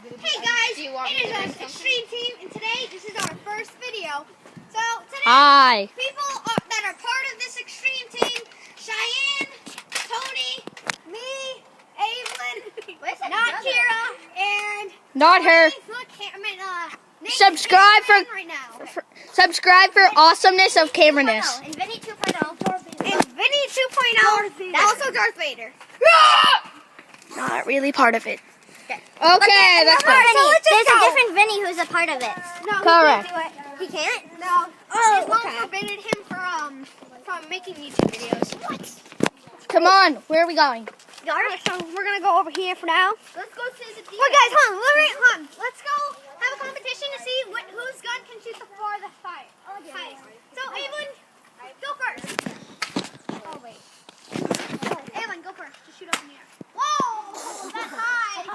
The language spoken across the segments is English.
Hey guys, it is us, Extreme Team, and today this is our first video. So today, Hi. people that are part of this Extreme Team: Cheyenne, Tony, me, Evelyn, not Kira, and Not her. Nick Subscribe for right now. subscribe for awesomeness of cameraness. And Vinny 2.0. And Vinny 2.0. Also Darth Vader. Not really part of it. Okay, That's fine. There's a different Vinny who's a part of it. No, Correct. He can't do it. He can't? No. Oh, His mom okay. forbidden him from making YouTube videos. What? Come on, where are we going? Alright, so we're gonna go over here for now. Let's go see the deer. Wait, guys, hold on. Let's go have a competition to see whose gun can shoot the farthest highest. So, Evelyn, go first. Oh wait. Evelyn, go first. Just shoot up in the air. Whoa! That's high.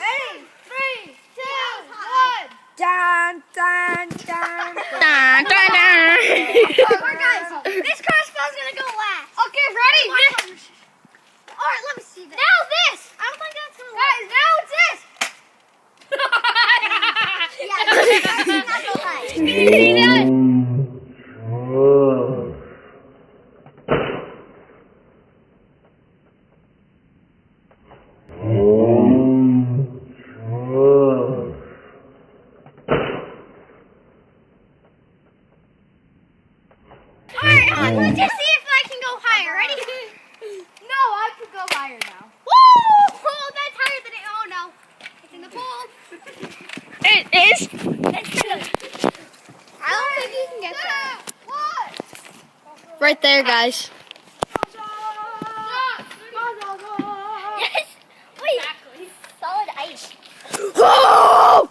Ready? 3, 2, 1. Dun, dun, dun. Dun, dun, dun. Alright, guys, this crossbow's gonna go last. Okay, ready? Alright, let me see this. Now this! I don't think that's gonna work. Guys, now it's this! Yeah, not so high. Alright, let's just see if I can go higher. Ready? No, I could go higher now. Woo! Oh, that's higher than it. Oh no. It's in the pool. It is. I don't think you can get there. What? Right there, guys. Yes. Wait. Solid ice. Oh!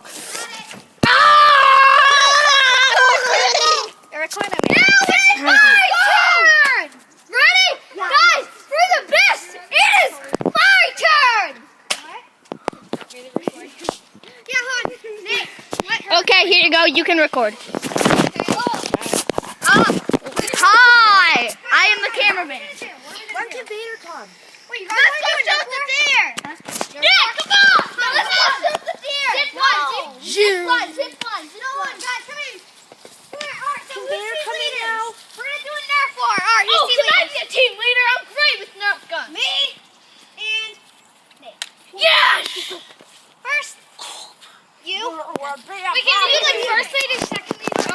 You're recording me. Now it's my turn! Ready? Yeah. Guys, for the best, it is my turn! Yeah, hon. Nick, let her. Okay, here you go. You can record. Hi, I am the cameraman. When can Vader come? Wait, let's go shoot the deer! Yeah, come on! Let's go shoot the deer! Zip line, zip line. No one, guys, come in. Come here, alright, so Can who's Vader team come in leader? now? We're gonna do a Nerf war. Alright, who's team leader? be a team leader? I'm great with Nerf guns. Me and Nick. Yes. First, you. We can do like first leader, second leader.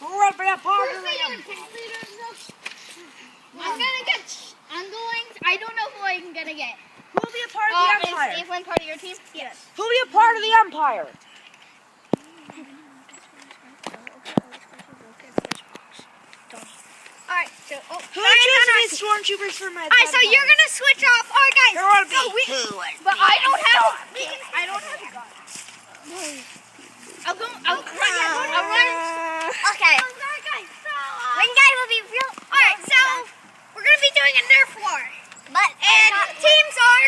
We'll be a part First of leader, it. second leader. I don't know who I'm gonna get. Who'll be a part of the Empire? Is Evelyn part of your team? Yes. Who'll be a part of the Empire? Alright, so Who chooses these stormtroopers for my? Alright, so you're gonna switch off. Alright, guys. There will be So but I don't have. I don't have a gun. I'll run. Okay. Alright, guys. So, One guy will be real. alright, so we're gonna be doing a Nerf war, But and teams are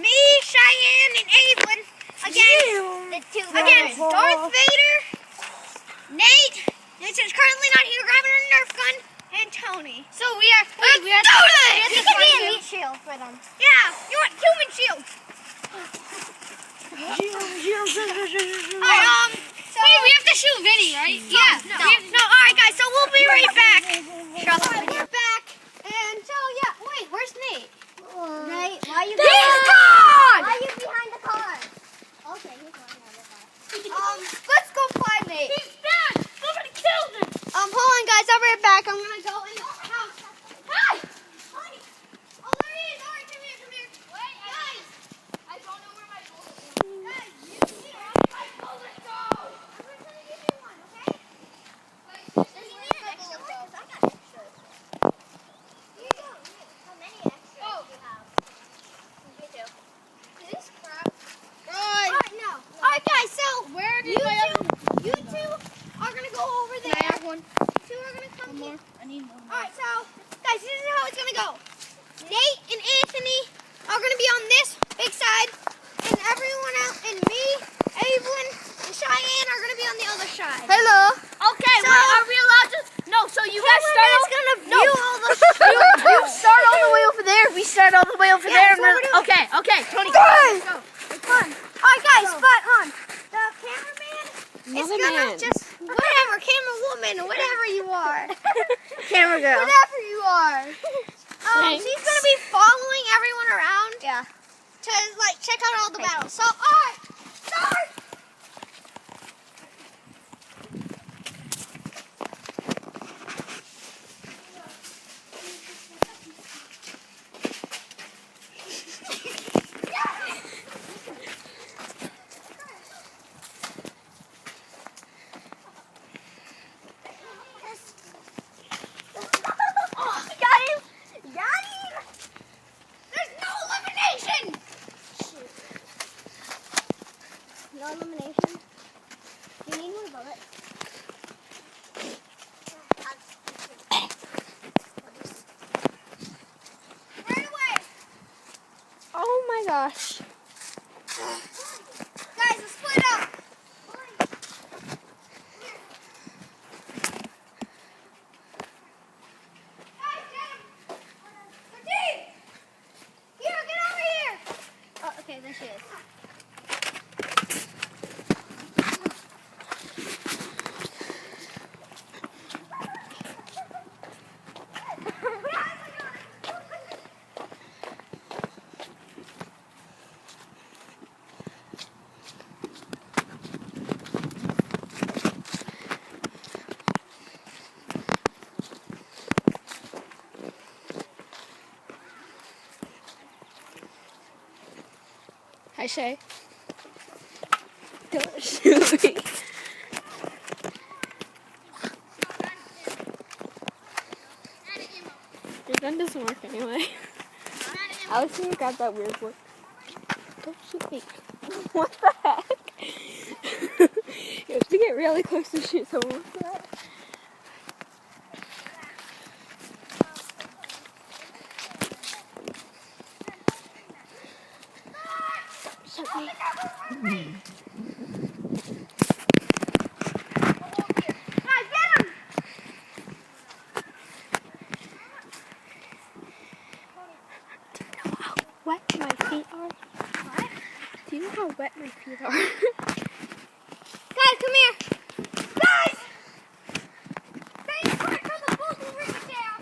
me, Cheyenne, and Evelyn the two against Darth Vader, Nate, which is currently not here grabbing a Nerf gun, and Tony. So we are. We have to You can be a meat shield for them. Yeah, you want human shield. Alright, so wait, we have to shoot Vinny, right? Yeah. No. Alright, guys. So we'll be right back. We're back, and so yeah. Wait, where's Nate? Nate, why are you He's behind? gone. Why are you behind the car? Okay, he's behind the car. Let's go find Nate. He's back. Somebody killed him. Hold on, guys. I'll be right back. I'm gonna go in the house. Hi. Hi. Oh, there he is. Alright, come here. Wait, guys. I don't know where my bullet is. Guys, you here. My bullet go. I'm just gonna give you one, okay? Does he need an extra one? 'Cause I got extras. Here you go. How many extras Oh. do you have? You do. Is this crap? Alright, no. Alright, guys. So Where you two She's Another gonna man. just whatever, camera woman, whatever you are, Camera girl. whatever you are. Thanks. She's gonna be following everyone around. Yeah. To like check out all the battles. So alright, start. No elimination. Do you need more bullets? Right away. Oh my gosh. Guys, let's split up. Guys, get him. Martine! Here, get over here. Oh, okay, there she is. Hi, Shay. Don't shoot me. Your gun doesn't work anyway. Alex, you got that weird one. Don't shoot me. What the heck? You have to get really close to shoot someone with that. Shoot me. Guys, get him. Do you know how wet my feet are? What? Do you know how wet my feet are? Guys, come here. Guys! Stay quick or the bullet will bring you down.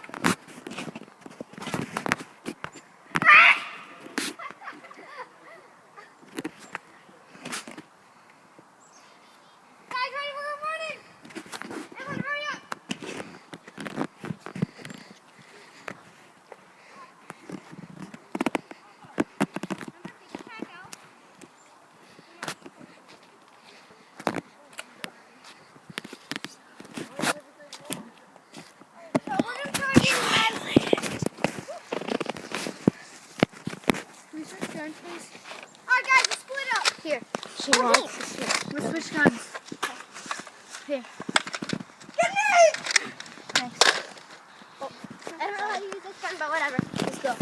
Ah! Guys, ready? We're running. Everyone, hurry up. So we're gonna try to Can we switch guns, please? Alright guys, let's split up. Here. She wants to switch. Let's switch guns. Here. Get me! Thanks. I don't know how to use this gun, but whatever. Let's go.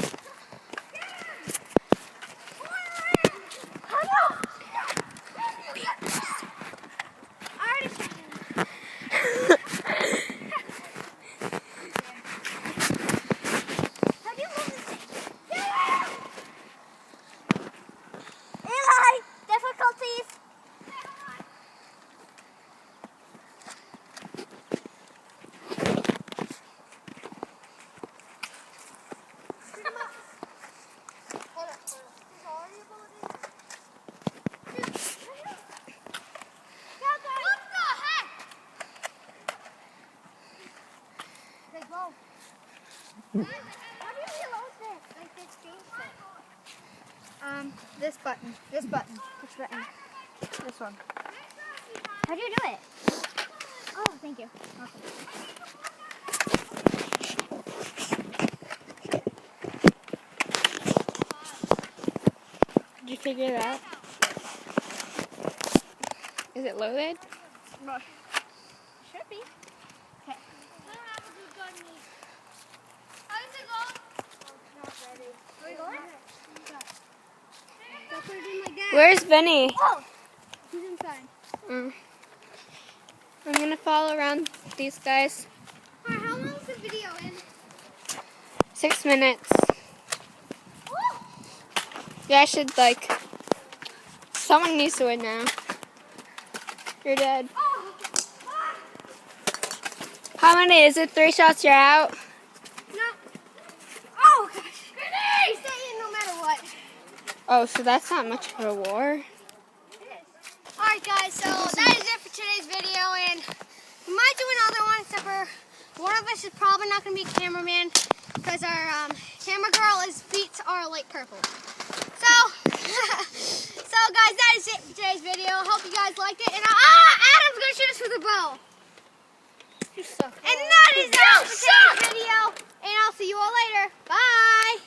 Difficulties. This button. This button. Which button? This one. How do you do it? Oh, thank you. Did you figure it out? Is it loaded? Should be. Where's Benny? Oh! He's inside. I'm gonna follow around these guys. Alright, how long is the video in? 6 minutes. Oh! Yeah, I should someone needs to win now. You're dead. Oh, How many is it? 3 shots, you're out? No. Oh, gosh. You stay in no matter what. Oh, so that's not much of a war. Alright guys, so that is it for today's video, and we might do another one, except for one of us is probably not going to be a cameraman, because our camera girl's feet are like purple. So, so guys, that is it for today's video. I hope you guys liked it, and Adam's going to shoot us with a bow. You suck. And that is it for today's video, and I'll see you all later. Bye!